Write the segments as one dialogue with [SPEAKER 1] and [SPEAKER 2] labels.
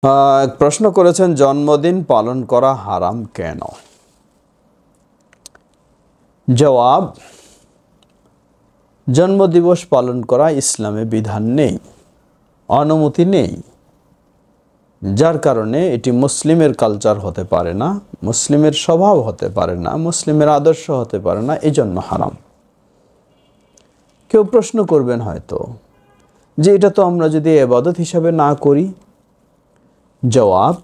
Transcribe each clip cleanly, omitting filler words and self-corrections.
[SPEAKER 1] এক প্রশ্ন করেছেন, জন্মদিন পালন করা হারাম কেন? জবাব, জন্মদিবস পালন করা ইসলামে বিধান নেই, অনুমতি নেই, যার কারণে এটি মুসলিমের কালচার হতে পারে না, মুসলিমের স্বভাব হতে পারে না, মুসলিমের আদর্শ হতে পারে না, এই জন্য হারাম। কেউ প্রশ্ন করবেন হয়তো যে এটা তো আমরা যদি ইবাদত হিসাবে না করি। জবাব,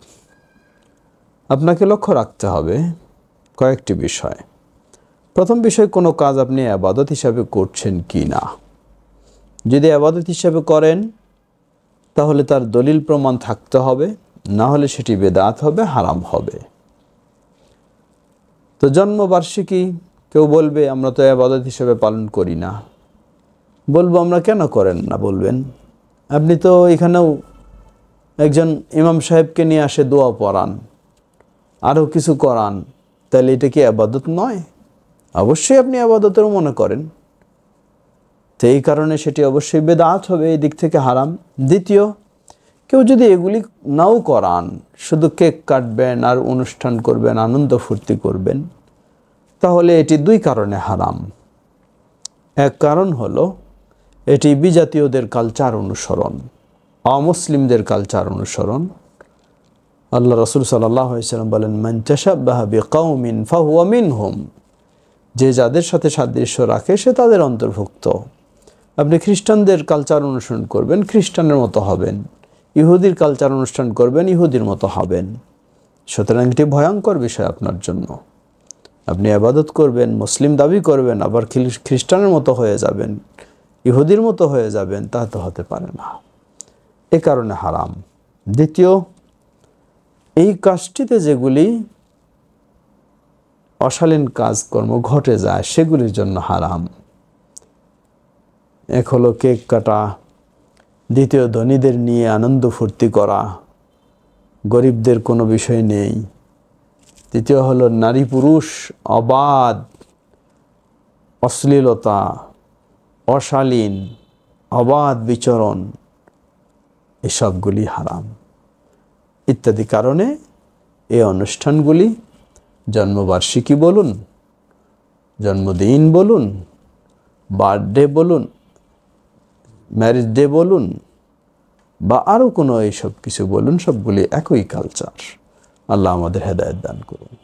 [SPEAKER 1] আপনাকে লক্ষ্য রাখতে হবে কয়েকটি বিষয়। প্রথম বিষয়, কোনো কাজ আপনি ইবাদত হিসাবে করছেন কি না। যদি ইবাদত হিসাবে করেন তাহলে তার দলিল প্রমাণ থাকতে হবে, না হলে সেটি বেদাত হবে, হারাম হবে। তো জন্মবার্ষিকী কেউ বলবে আমরা তো ইবাদত হিসাবে পালন করি না। বলবো আমরা কেন করেন না বলবেন? আপনি তো এখানেও একজন ইমাম সাহেবকে নিয়ে আসে দোয়া পড়ান, আরও কিছু করান, তাহলে এটা কি ইবাদত নয়? অবশ্যই আপনি ইবাদতেরও মনে করেন, তো এই কারণে সেটি অবশ্যই বেদাত হবে, এই দিক থেকে হারাম। দ্বিতীয়, কেউ যদি এগুলি নাও করান, শুধু কেক কাটবেন আর অনুষ্ঠান করবেন, আনন্দ ফুর্তি করবেন, তাহলে এটি দুই কারণে হারাম। এক কারণ হলো এটি বিজাতীয়দের কালচার অনুসরণ, অমুসলিমদের কালচার অনুসরণ। আল্লাহ রাসূল সাল্লাল্লাহু আলাইহি ওয়াসাল্লাম বলেন, মান তাশাব্বাহা বিকাউমিন ফাহুয়া মিনহুম, যে যাদের সাথে সাদৃশ্য রাখে সে তাদের অন্তর্ভুক্ত। আপনি খ্রিস্টানদের কালচার অনুসরণ করবেন, খ্রিস্টানের মতো হবেন। ইহুদির কালচার অনুষ্ঠান করবেন, ইহুদির মতো হবেন। সুতরাং এটি ভয়ঙ্কর বিষয় আপনার জন্য। আপনি ইবাদত করবেন, মুসলিম দাবি করবেন, আবার খ্রিস্টানের মতো হয়ে যাবেন, ইহুদির মতো হয়ে যাবেন, তা তো হতে পারে না। এ কারণে হারাম। দ্বিতীয়, এই কাজটিতে যেগুলি অশালীন কাজকর্ম ঘটে যায় সেগুলির জন্য হারাম। এক হলো কেক কাটা, দ্বিতীয় ধনীদের নিয়ে আনন্দ ফুর্তি করা, গরিবদের কোনো বিষয় নেই। তৃতীয় হলো নারী পুরুষ অবাধ, অশ্লীলতা, অশালীন, অবাধ বিচরণ, এসবগুলি হারাম। ইত্যাদি কারণে এই অনুষ্ঠানগুলি, জন্মবার্ষিকী বলুন, জন্মদিন বলুন, বার্থডে বলুন, ম্যারেজ ডে বলুন, বা আরও কোনো এইসব কিছু বলুন, সবগুলি একই কালচার। আল্লাহ আমাদের হেদায়েত দান করুন।